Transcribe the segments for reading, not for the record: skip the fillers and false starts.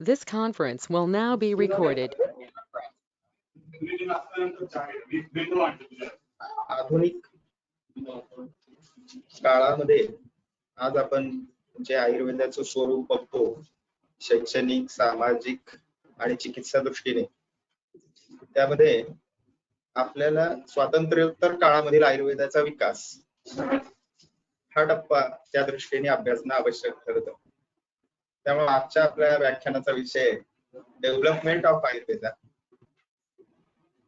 This conference will now be recorded. आधुनिक काळामध्ये आज आपण जे आयुर्वेदाचं स्वरूप बघतो, शैक्षणिक, सामाजिक आणि चिकित्सा दृष्टीने, त्यामध्ये आपल्याला स्वातंत्र्योत्तर काळामधील आयुर्वेदाचा विकास हा टप्पा त्या दृष्टीने अभ्यासणं आवश्यक ठरतं. त्यामुळे आजच्या आपल्या व्याख्यानाचा विषय development of Ayurveda.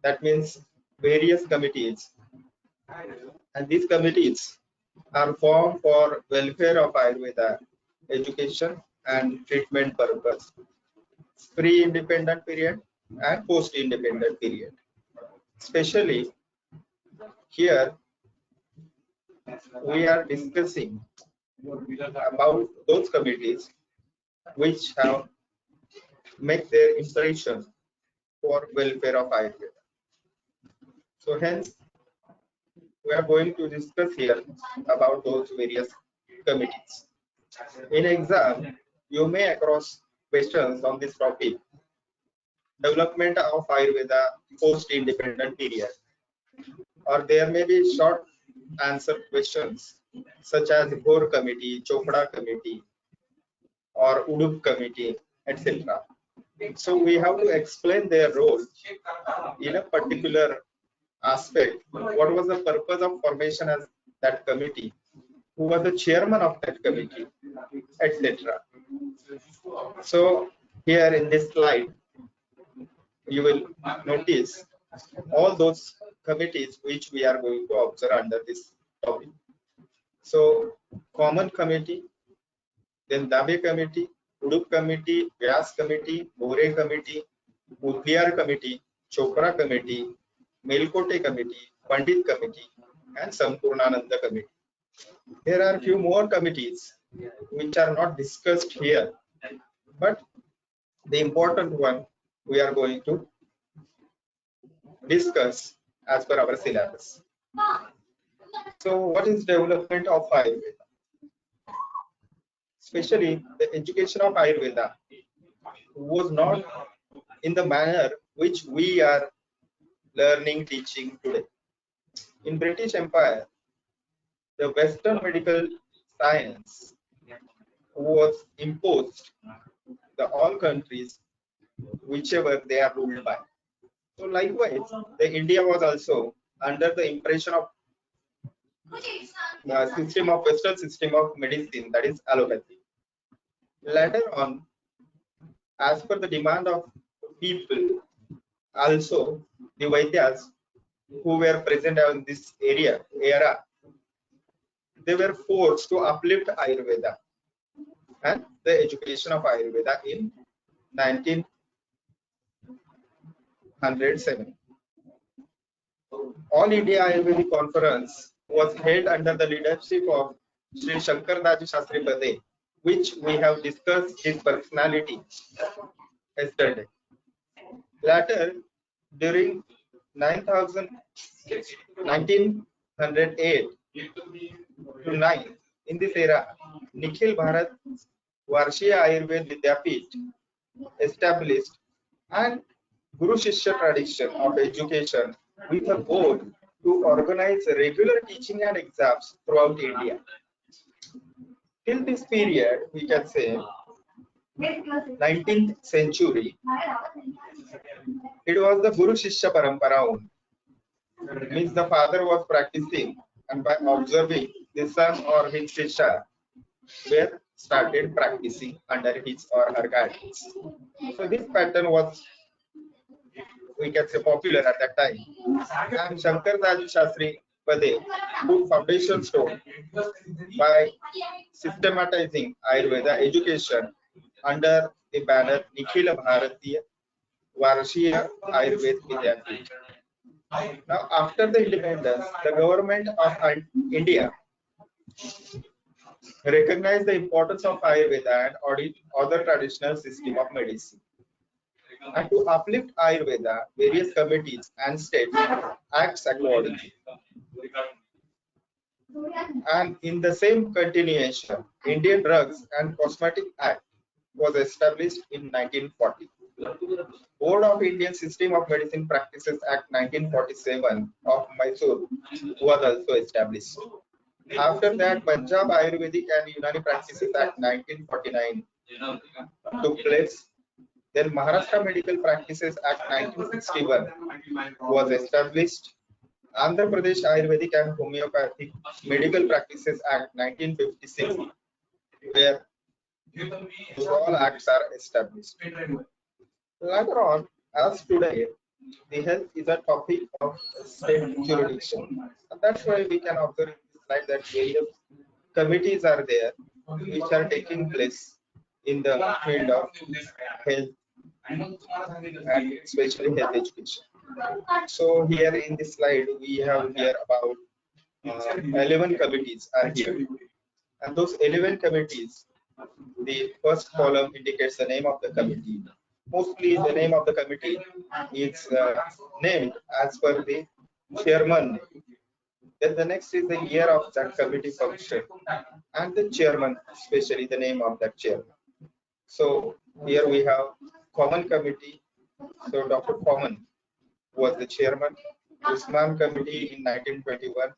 That means various committees, and these committees are formed for welfare of Ayurveda, education and treatment purpose, pre-independent period and post-independent period. Especially here we are discussing about those committees which have make their impression for welfare of Ayurveda. So hence we are going to discuss here about those various committees. In exam, you may across questions on this topic: development of Ayurveda post-independent period, or there may be short answer questions such as Ghor committee, Chopra committee, or Udup committee, etc. So we have to explain their role in a particular aspect. What was the purpose of formation as that committee? Who was the chairman of that committee, etc. So here in this slide, you will notice all those committees which we are going to observe under this topic. So common committee, then Dabe committee, Udup committee, Vyas committee, Bore committee, Udhiyar committee, Chopra committee, Melkote committee, Pandit committee, and Sampurnananda committee. There are few more committees which are not discussed here, but the important one we are going to discuss as per our syllabus. So what is development of Ayurveda? Especially the education of Ayurveda was not in the manner which we are learning, teaching today. In British Empire, the Western medical science was imposed the all countries whichever they are ruled by. So likewise, the India was also under the impression of system of Western system of medicine, that is allopathy. Later on, as per the demand of people, also the Vaidyas who were present in this era, they were forced to uplift Ayurveda and the education of Ayurveda in 1907. All India Ayurvedic Conference was held under the leadership of Sri Shankar Daji Shastri Pade, which we have discussed his personality yesterday. Later, during 1908 to 9, in this era, Nikhil Bharat Varshiya Ayurved Vidyapith established and Guru Shishya tradition of education with a goal to organize regular teaching and exams throughout India. Till this period, we can say 19th century, it was the Guru Shishya Parampara only. Means the father was practicing, and by observing the son or his Shishya were started practicing under his or her guidance. So this pattern was, we can say, popular at that time. And Shankar Daji Shastri Pade put foundation stone by systematizing Ayurveda education under the banner Nikhil Bharatiya Varshiya Ayurved Vidyapith. Now, after the independence, the government of India recognized the importance of Ayurveda and other traditional system of medicine. And to uplift Ayurveda, various committees and states acts accordingly. And in the same continuation, Indian Drugs and Cosmetic Act was established in 1940. Board of Indian System of Medicine Practices Act 1947 of Mysore was also established. After that, Punjab Ayurvedic and Unani Practices Act 1949 took place. Then Maharashtra Medical Practices Act 1961 was established. Andhra Pradesh Ayurvedic and Homeopathic Medical Practices Act 1956, where all acts are established. Later on, as today, the health is a topic of state jurisdiction. And that's why we can observe in this slide that various committees are there which are taking place in the field of health and especially health education. So here in this slide, we have here about 11 committees are here. And those 11 committees, the first column indicates the name of the committee. Mostly the name of the committee is named as per the chairman. Then the next is the year of that committee function and the chairman, especially the name of that chairman. So here we have common committee. So Dr. Common was the chairman. Usman committee in 1921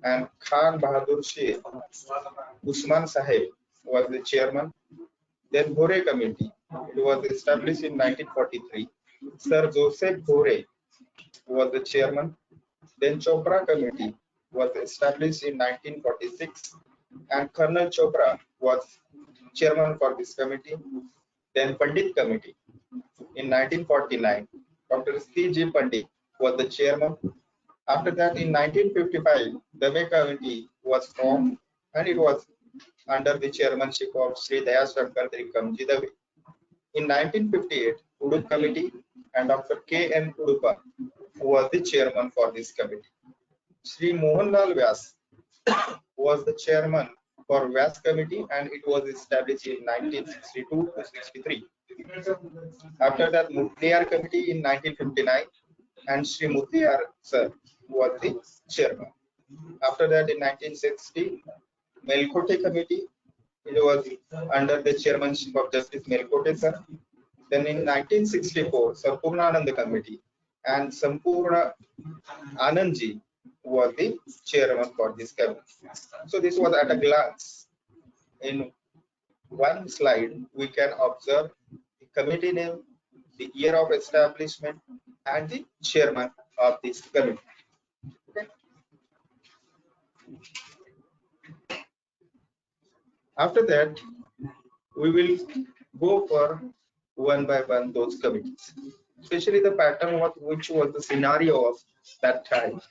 and Khan Bahadur Sheikh Usman Sahib was the chairman. Then Bhore committee, it was established in 1943. Sir Joseph Bhore was the chairman. Then Chopra committee was established in 1946 and Colonel Chopra was chairman for this committee. Then Pandit committee in 1949, Dr. C.G. Pandit was the chairman. After that, in 1955, Dave committee was formed and it was under the chairmanship of Sri Dayashankar Trikamji Dave. In 1958, Udup committee and Dr. K.N. Udupa was the chairman for this committee. Sri Mohanlal Vyas was the chairman for Vyas committee and it was established in 1962 to 63. After that, Mutliar committee in 1959 and Sri Mutliar sir was the chairman. After that, in 1960, Melkote committee, it was under the chairmanship of Justice Melkote sir. Then in 1964, Sampurnanand committee and Sampurna Anandji was the chairman for this committee. So this was at a glance. In one slide, we can observe the committee name, the year of establishment, and the chairman of this committee. Okay. After that, we will go for one by one those committees, especially the pattern of which was the scenario of that time,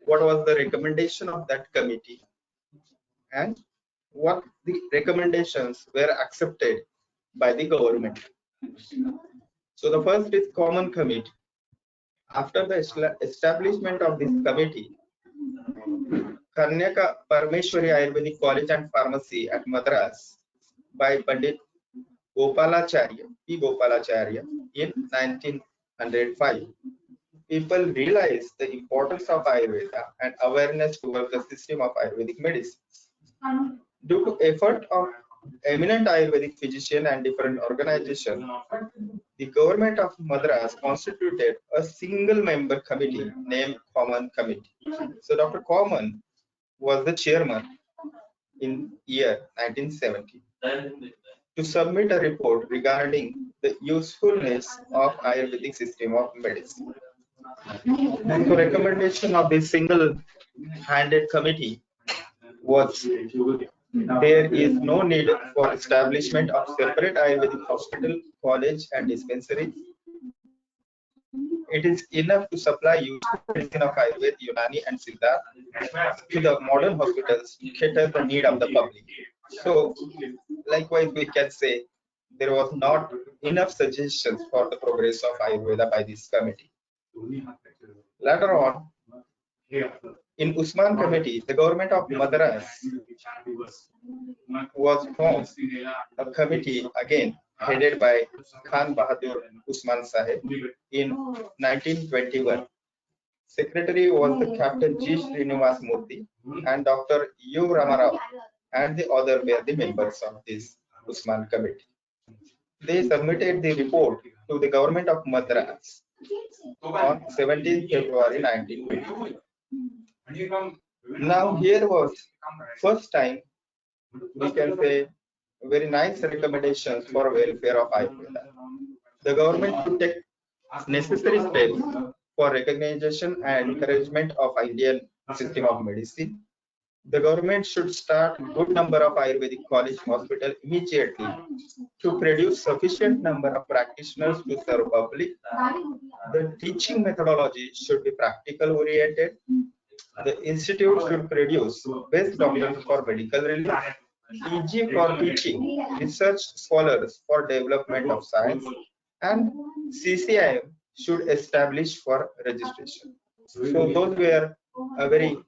what was the recommendation of that committee, and what the recommendations were accepted by the government. So the first is common committee. After the establishment of this committee, Karnaka Parmeshwari Ayurvedic College and Pharmacy at Madras by Pandit Gopalacharya, P. Gopalacharya in 1905. People realized the importance of Ayurveda and awareness towards the system of Ayurvedic medicine. Due to effort of eminent Ayurvedic physicians and different organizations, the government of Madras constituted a single-member committee named Common Committee. So Dr. Common was the chairman in year 1970 to submit a report regarding the usefulness of Ayurvedic system of medicine. And the recommendation of this single-handed committee was there is no need for establishment of separate Ayurvedic hospital, college, and dispensary. It is enough to supply useful medicine of Ayurveda, Unani, and Siddha to the modern hospitals to cater the need of the public. So, likewise, we can say there was not enough suggestions for the progress of Ayurveda by this committee. Later on, in Usman committee, the government of Madras was formed a committee again headed by Khan Bahadur Usman Sahib in 1921. Secretary was the Captain G. Srinivas Murthy and Dr. U. Ramarao, and the other were the members of this Usman committee. they submitted the report to the government of Madras on 17th February 1920. Now here was first time we can say very nice recommendations for welfare of Ayurveda. The government should take necessary steps for recognition and encouragement of Indian system of medicine. The government should start good number of Ayurvedic college hospital immediately to produce sufficient number of practitioners to serve public. The teaching methodology should be practical oriented. The institute should produce best doctors for medical relief, PG for teaching, research scholars for development of science, and CCIM should establish for registration. So those were a very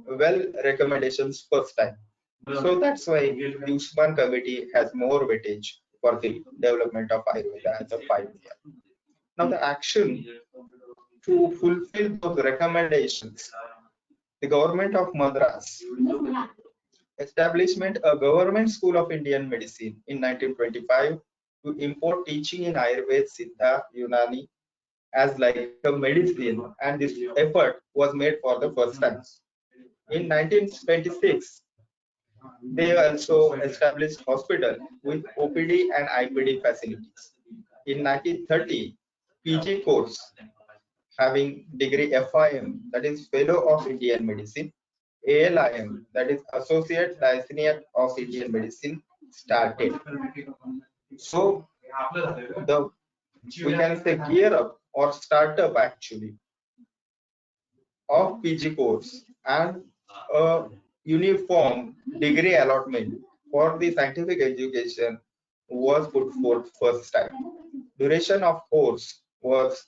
well recommendations first time. So that's why the Usman committee has more weightage for the development of Ayurveda as a 5 year. Now the action to fulfill those recommendations, the government of Madras establishment a government school of Indian medicine in 1925 to import teaching in Ayurveda, Siddha, Unani as like a medicine, and this effort was made for the first time. In 1926, they also established hospital with OPD and IPD facilities. In 1930, PG course having degree FIM, that is Fellow of Indian Medicine, ALIM, that is Associate Licentiate of Indian Medicine, started. So the we can say gear up or startup actually of PG course and a uniform degree allotment for the scientific education was put forth first time. Duration of course was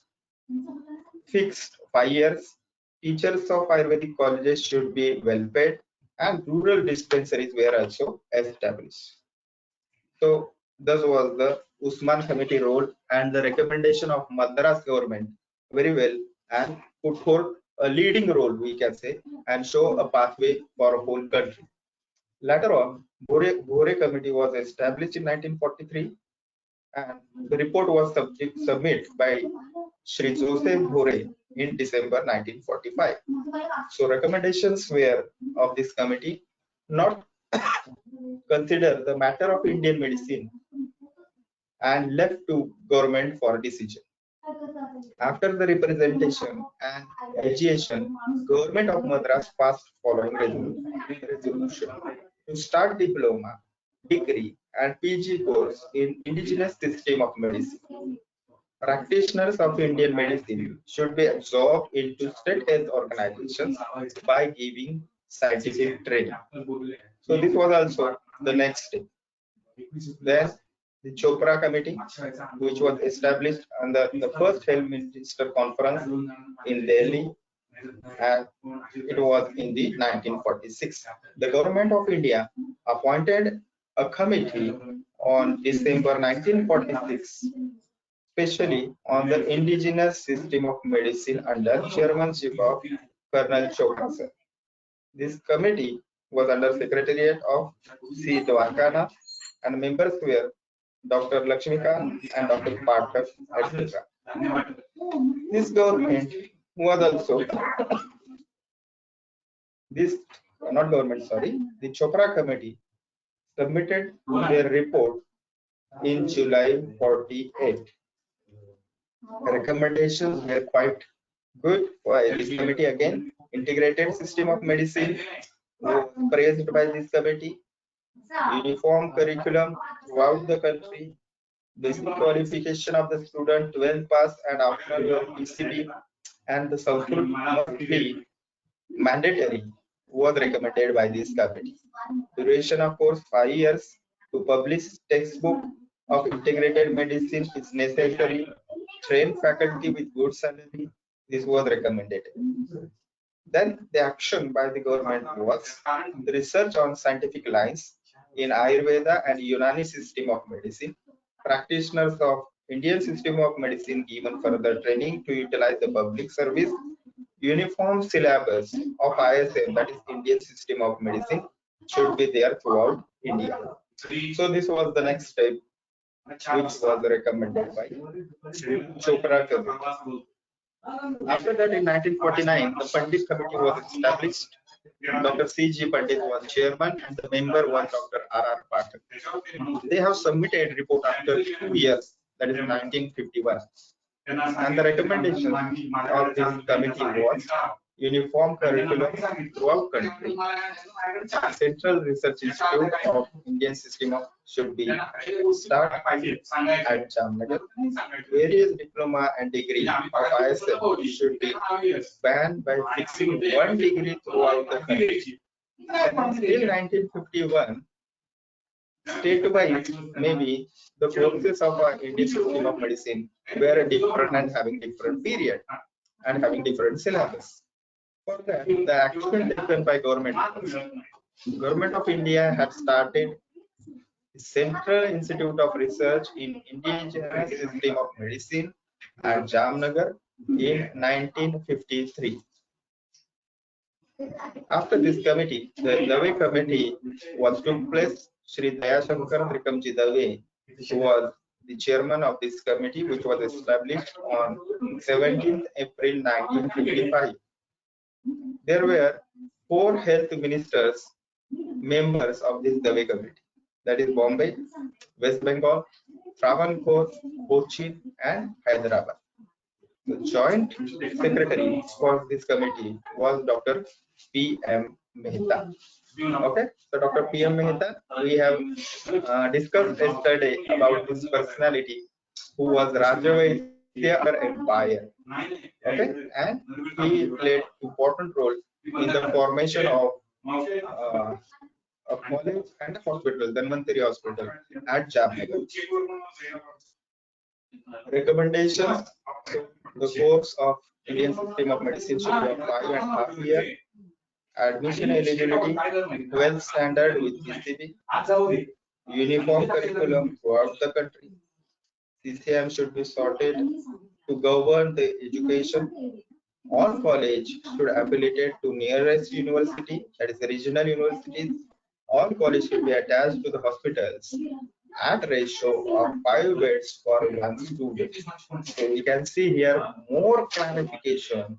fixed 5 years. Teachers of Ayurvedic colleges should be well paid, and rural dispensaries were also established. So this was the Usman committee role and the recommendation of Madras government very well and put forth a leading role, we can say, and show a pathway for a whole country. Later on, Bhore committee was established in 1943 and the report was submitted by Shri Joseph Bhore in December 1945. So recommendations were of this committee not consider the matter of Indian medicine and left to government for decision. After the representation and agitation, government of Madras passed following resolution to start diploma, degree and PG course in indigenous system of medicine. Practitioners of Indian medicine should be absorbed into state health organizations by giving scientific training. So this was also the next step. Then the Chopra Committee, which was established under the first Health Minister Conference in Delhi, and it was in the 1946. The government of India appointed a committee on December 1946, especially on the indigenous system of medicine under chairmanship of Colonel Chopra sir. This committee was under secretariat of C. Dwarkanath and members were Dr. Lakshmikant and Dr. Pathak, etc. This government was also this not government sorry the Chopra committee submitted their report in July 48. Recommendations were quite good for this committee again. Integrated system of medicine was praised by this committee. Uniform curriculum throughout the country. Basic qualification of the student 12 pass and after your PCB and the Sanskrit must be mandatory was recommended by this committee. Duration of course 5 years. To publish textbook of integrated medicine is necessary. Train faculty with good salary. This was recommended. Then the action by the government was the research on scientific lines in Ayurveda and Unani system of medicine. Practitioners of Indian system of medicine given further training to utilize the public service. Uniform syllabus of ISM, that is Indian system of medicine, should be there throughout India. So this was the next step which was recommended by Chopra Committee. After that, in 1949, the Pandit Committee was established. Dr. C.G. Pandit was chairman and the member was Dr. R.R. Pathak. They have submitted report after 2 years, that is 1951. And the recommendation of this committee was uniform curriculum throughout country. Central Research Institute of Indian System of should be started at Jamnagar. Various diploma and degree of ISM should be banned by fixing 1 degree throughout the country. Till 1951, state-wise, maybe the courses of our Indian system of medicine were different and having different period and having different syllabus. For that, the action taken by government of India had started the Central Institute of Research in Indigenous System of Medicine at Jamnagar in 1953. After this committee, the Dave committee was took place. Shri Dayashankar Trikamji Dave, who was the chairman of this committee, which was established on 17th April 1955. There were 4 health ministers members of this Dave committee, that is Bombay, West Bengal, Travancore, Cochin and Hyderabad. The joint secretary for this committee was Dr. P.M. Mehta. Okay, so Dr. P.M. Mehta, we have discussed yesterday about this personality who was Rajavaidya Empire. Okay, and he played important role in the formation of a college and a hospital, Dhanvantari Hospital at Jamnagar. Recommendations: the course of Indian System of Medicine should be of 5.5 years. Admission eligibility, 12th standard with PCB. Uniform curriculum throughout the country. CCM should be sorted to govern the education. All college should affiliate to nearest university, that is the regional universities. All college should be attached to the hospitals at ratio of 5 beds for 1 student. So we can see here more clarification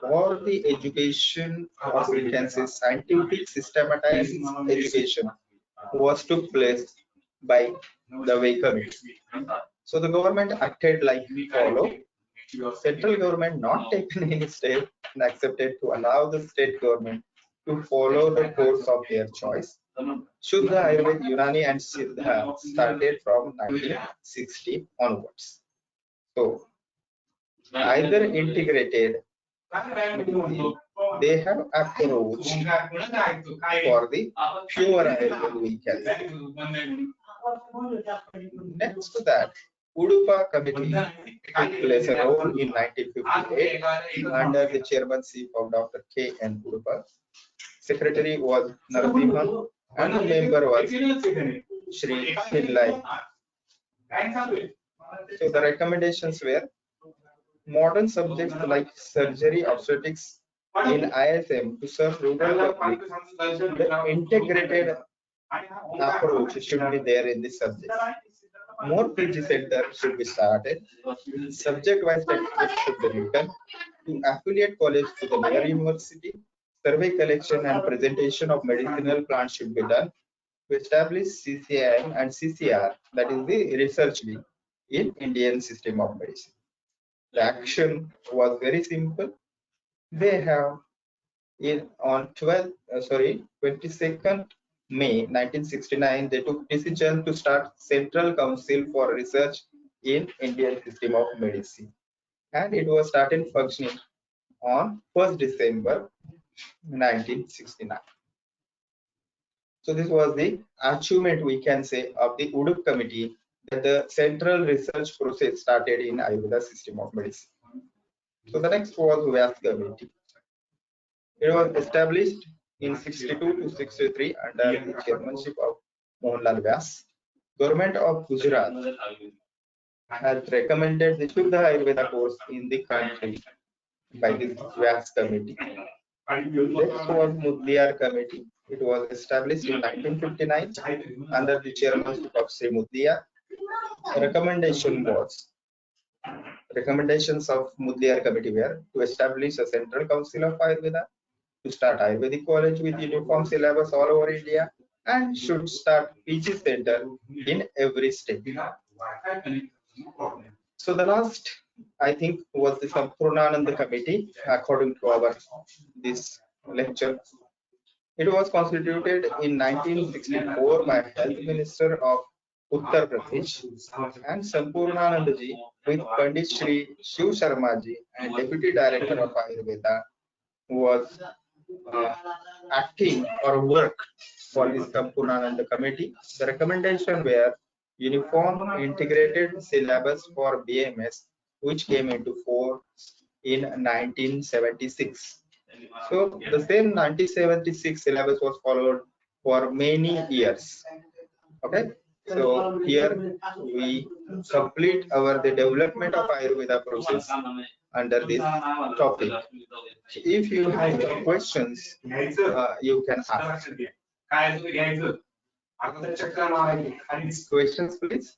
for the education, or we can say scientific systematized education was took place by the Way Committee. So the government acted like follow. Central government not taken any step and accepted to allow the state government to follow the course of their choice. Shuddha Ayurveda, Unani and Siddha started from 1960 onwards. So either integrated, they have approach for the pure Ayurveda, we can say. Next to that, Udupa Committee took place a role in 1958 under the chairmanship of Dr. K. N. Udupa. Secretary was Narasimhan and the member was Shri Pillai. So the recommendations were modern subjects like surgery, obstetrics in ISM to serve rural public. The integrated approach should be there in this subject. More PG center should be started. Subject-wise textbooks should be written to affiliate college to the near university. Survey collection and presentation of medicinal plants should be done to establish CCIM and CCR, that is the research wing in Indian System of Medicine. The action was very simple. They have on 22nd May 1969, they took decision to start Central Council for Research in Indian System of Medicine, and it was started functioning on 1st December 1969. So this was the achievement, we can say, of the Udup Committee, that the central research process started in Ayurveda System of Medicine. So the next was Vyas Committee. It was established in 62 to 63 under the chairmanship of Mohanlal Vyas. Government of Gujarat has recommended the Shuddha Ayurveda course in the country by this Vyas Committee. Next was Mudliar Committee. It was established in 1959 under the chairmanship of Sri Mudliar. recommendations of Mudliar committee were to establish a central council of Ayurveda, to start Ayurvedic college with uniform syllabus all over India, and should start PG center in every state. So the last, I think, was the Sampurnananda committee, according to our this lecture. It was constituted in 1964 by Health Minister of Uttar Pradesh, and Sampurnanandaji with Pandit Shri Shiv Sharmaji and Deputy Director of Ayurveda was acting or work for this Sampurnananda committee. The recommendation were uniform integrated syllabus for BMS, which came into force in 1976. So the same 1976 syllabus was followed for many years. Okay, so here we complete the development of Ayurveda process under this topic. If you have some questions, you can ask. Questions, please.